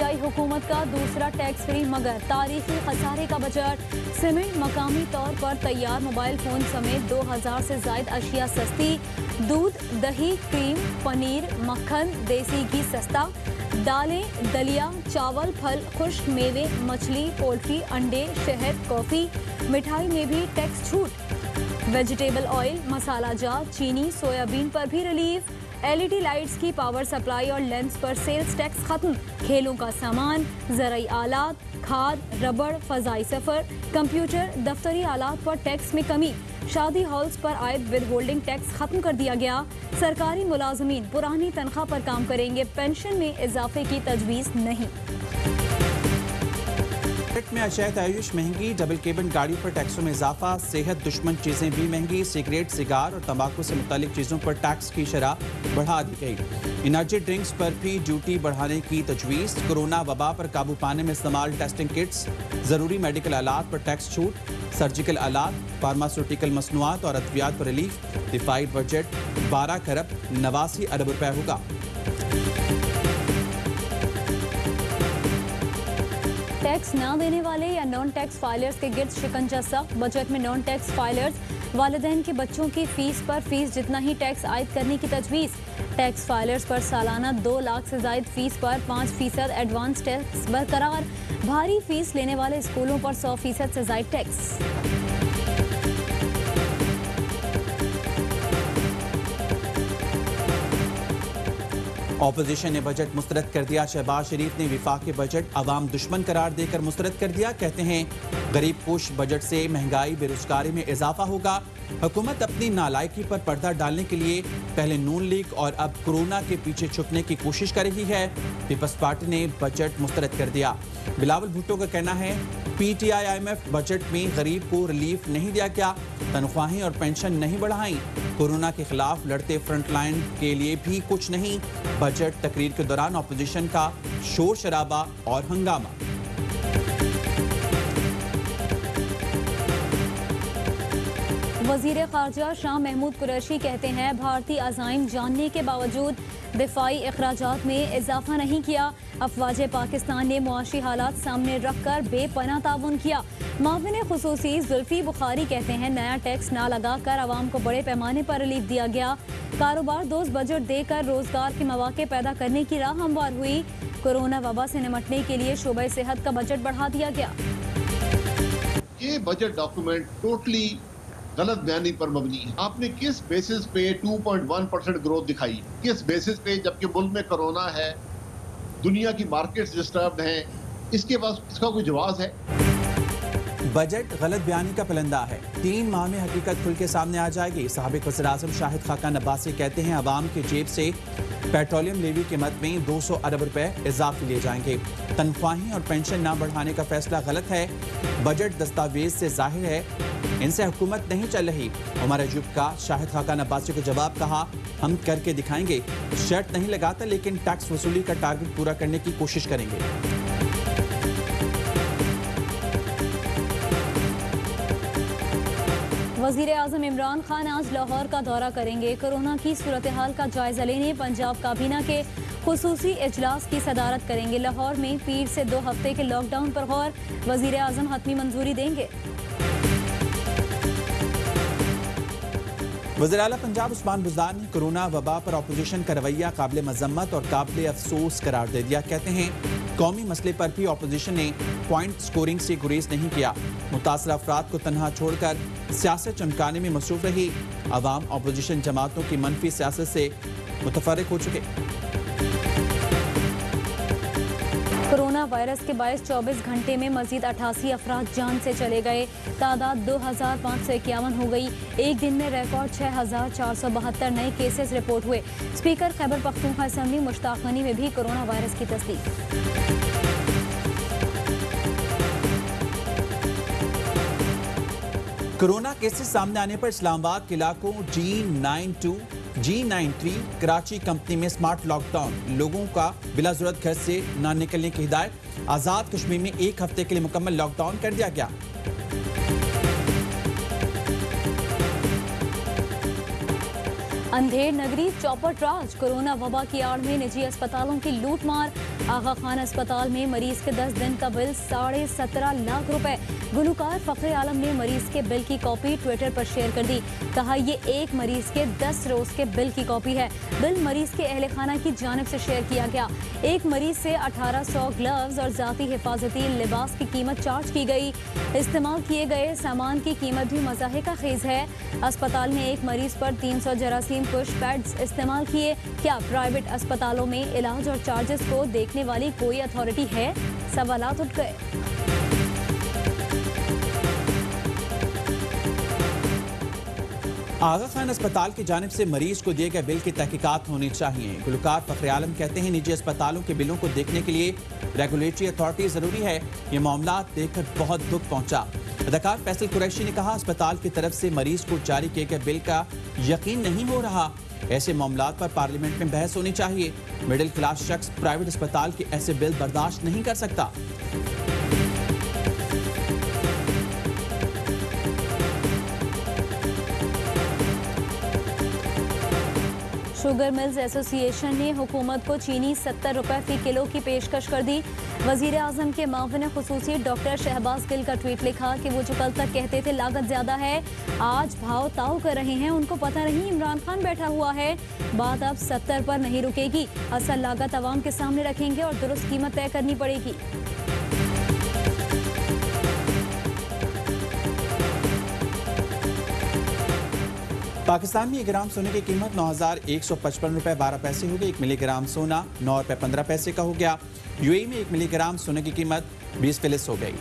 PTI हुकूमत का दूसरा टैक्स फ्री मगर तारीखी खसारे का बजट। सीमेंट, मकामी तौर पर तैयार मोबाइल फोन समेत 2000 से जायद अशिया सस्ती। दूध, दही, क्रीम, पनीर, मक्खन, देसी घी सस्ता। दालें, दलिया, चावल, फल, खुश्क मेवे, मछली, पोल्ट्री, अंडे, शहद, कॉफी, मिठाई में भी टैक्स छूट। वेजिटेबल ऑयल, मसाला जात, चीनी, सोयाबीन पर भी रिलीफ। एलईडी लाइट्स की पावर सप्लाई और लेंस पर सेल्स टैक्स खत्म। खेलों का सामान, ज़राई आलात, खाद, रबड़, फजाई सफर, कंप्यूटर, दफ्तरी आलात पर टैक्स में कमी। शादी हॉल्स पर आयद विद होल्डिंग टैक्स खत्म कर दिया गया। सरकारी मुलाजमीन पुरानी तनख्वाह पर काम करेंगे, पेंशन में इजाफे की तजवीज़ नहीं। में अशाया आयुष महंगी, डबल केबिन गाड़ियों पर टैक्सों में इजाफा। सेहत दुश्मन चीजें भी महंगी। सिगरेट, सिगार और तंबाकू से मुतालिक चीजों पर टैक्स की शरह बढ़ा दी गई। एनर्जी ड्रिंक्स पर भी ड्यूटी बढ़ाने की तजवीज़। कोरोना वबा पर काबू पाने में इस्तेमाल टेस्टिंग किट्स, जरूरी मेडिकल आलात पर टैक्स छूट। सर्जिकल आलात, फार्मास्यूटिकल मसनूआत और अद्वियात पर रिलीफ। दिफाई बजट 12 खरब 89 अरब रुपए होगा। टैक्स ना देने वाले या नॉन टैक्स फाइलर्स के गिर्द शिकंजा सख्त। बजट में नॉन टैक्स फाइलर्स वालिदैन के बच्चों की फीस पर फीस जितना ही टैक्स आयद करने की तजवीज़। टैक्स फाइलर्स पर सालाना 2 लाख से जायद फीस पर 5% एडवांस टैक्स बरकरार। भारी फीस लेने वाले स्कूलों पर 100% से जायद टैक्स। ऑपोजिशन ने बजट मुस्तरद कर दिया। शहबाज शरीफ ने विफाकी बजट अवाम दुश्मन करार देकर मुस्तरद कर दिया। कहते हैं गरीब कुश बजट से महंगाई, बेरोजगारी में इजाफा होगा। हुकूमत अपनी नालायकी पर पर्दा डालने के लिए पहले नून लीग और अब कोरोना के पीछे छुपने की कोशिश कर रही है। पीपल्स पार्टी ने बजट मुस्तरद कर दिया। बिलावल भुट्टो का कहना है पीटीआई IMF बजट में गरीब को रिलीफ नहीं दिया गया, तनख्वाहें और पेंशन नहीं बढ़ाई, कोरोना के खिलाफ लड़ते फ्रंट लाइन के लिए भी कुछ नहीं। बजट तकरीर के दौरान ऑपोजिशन का शोर शराबा और हंगामा। वज़ीर ख़ारजा शाह महमूद कुरैशी कहते हैं भारतीय अज़ाइम जानने के बावजूद दिफाई अखराजात में इजाफा नहीं किया। अफवाज पाकिस्तान ने मुआशी हालात सामने रखकर बेपनाह ताउन किया। माविन खुसूसी जुल्फी बुखारी कहते हैं नया टैक्स ना लगा कर आवाम को बड़े पैमाने पर रिलीफ दिया गया। कारोबार दोस्त बजट देकर रोजगार के मौके पैदा करने की राह हमवार हुई। कोरोना वबा से निमटने के लिए शोबे सेहत का बजट बढ़ा दिया गया। ये बजट डॉक्यूमेंट टोटली गलत बयानी पर मबनी है। आपने किस बेसिस पे 2.1% ग्रोथ दिखाई, किस बेसिस पे, जबकि मुल्क में कोरोना है, दुनिया की मार्केट्स डिस्टर्ब्ड हैं, इसके पास इसका कोई जवाब है? बजट गलत बयानी का पलंदा है। 3 माह में हकीकत खुल के सामने आ जाएगी। साबिक वज़ीर-ए-आज़म शाहिद खाकान अब्बासी कहते हैं अवाम के जेब से पेट्रोलियम लेवी के मद में 200 अरब रुपए इजाफे लिए जाएंगे। तनख्वाहें और पेंशन ना बढ़ाने का फैसला गलत है। बजट दस्तावेज से जाहिर है इनसे हुकूमत नहीं चल रही। उमर अयूब का शाहिद खाकान अब्बासी को जवाब कहा हम करके दिखाएंगे। शर्त नहीं लगाता लेकिन टैक्स वसूली का टारगेट पूरा करने की कोशिश करेंगे। वज़ीर-ए-आज़म इमरान खान आज लाहौर का दौरा करेंगे। कोरोना की सूरत हाल का जायजा लेने पंजाब काबीना के खुसूसी इजलास की सदारत करेंगे। लाहौर में पीर से 2 हफ्ते के लॉकडाउन पर गौर, वज़ीर-ए-आज़म हतमी मंजूरी देंगे। वज़ीर आला पंजाब उस्मान बुज़दार ने कोरोना वबा पर ऑपोजिशन का रवैया काबिल मजम्मत और काबिल अफसोस करार दे दिया। कहते हैं कौमी मसले पर भी ऑपोजिशन ने पॉइंट स्कोरिंग से गुरेज नहीं किया। मुतासर अफराद को तनहा छोड़कर सियासत चमकाने में मसरूफ रही। अवाम ऑपोजिशन जमातों की मनफी सियासत से मुतफर्रिक हो चुके। कोरोना वायरस के बायस 24 घंटे में मजीद 88 अफराद जान से चले गए। तादाद 2551 हो गई। एक दिन में रिकॉर्ड 6472 नए केसेस रिपोर्ट हुए। स्पीकर खैबर पख्तूनख्वा असेंबली मुश्ताक गनी में भी कोरोना वायरस की तस्दीक। कोरोना केसेस सामने आने पर इस्लामाबाद के इलाकों G92, G93 कराची कंपनी में स्मार्ट लॉकडाउन, लोगों का बिला जरूरत घर से ना निकलने की हिदायत। आज़ाद कश्मीर में 1 हफ्ते के लिए मुकम्मल लॉकडाउन कर दिया गया। अंधेर नगरी चौपट राज, कोरोना वबा की आड़ में निजी अस्पतालों की लूटमार। आगा खान अस्पताल में मरीज के 10 दिन का बिल 17.5 लाख रुपए। गुलकार फखरे आलम ने मरीज के बिल की कॉपी ट्विटर पर शेयर कर दी। कहा ये एक मरीज के 10 रोज के बिल की कॉपी है। बिल मरीज के अहले खाना की जानिब से शेयर किया गया। एक मरीज से 1800 ग्लव्स और जाती हिफाजती लिबास की कीमत चार्ज की गई। इस्तेमाल किए गए सामान की कीमत भी मज़ाहिका खेज है। अस्पताल में एक मरीज पर 300 जरासीम पुश पैड्स इस्तेमाल किए। क्या प्राइवेट अस्पतालों में इलाज और चार्जेस को देखने वाली कोई अथॉरिटी है? सवालात उठ गए। आगा खान अस्पताल की जानिब से मरीज को दिए गए बिल की तहकीकात होनी चाहिए। गुलकार फखरे आलम कहते हैं निजी अस्पतालों के बिलों को देखने के लिए रेगुलेटरी अथॉरिटी जरूरी है। ये मामला देखकर बहुत दुख पहुंचा। अदाकार फैसल कुरैशी ने कहा अस्पताल की तरफ से मरीज को जारी किए गए बिल का यकीन नहीं हो रहा। ऐसे मामलात पर पार्लियामेंट में बहस होनी चाहिए। मिडिल क्लास शख्स प्राइवेट अस्पताल के ऐसे बिल बर्दाश्त नहीं कर सकता। शुगर मिल्स एसोसिएशन ने हुकूमत को चीनी 70 रुपए फी किलो की पेशकश कर दी। वजीर आजम के मावन खुसूसी डॉक्टर शहबाज गिल का ट्वीट लिखा कि वो जो कल तक कहते थे लागत ज्यादा है, आज भाव ताऊ कर रहे हैं। उनको पता नहीं इमरान खान बैठा हुआ है। बात अब 70 पर नहीं रुकेगी। असल लागत अवाम के सामने रखेंगे और दुरुस्त कीमत तय करनी पड़ेगी। पाकिस्तान में 1 ग्राम सोने की कीमत 9,155 रुपए 12 पैसे हो गई। 1 मिलीग्राम सोना 9 रुपए 15 पैसे का हो गया। यूएई में 1 मिलीग्राम सोने की कीमत 20 फिलिस हो गई।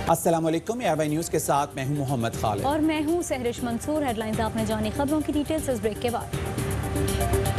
अस्सलाम वालेकुम, ARY न्यूज़ के साथ मैं हूं मोहम्मद खालिद और मैं हूं सहरिश मंसूर। हेडलाइंस आपने जानी, खबरों की डिटेल्स इस ब्रेक के बाद।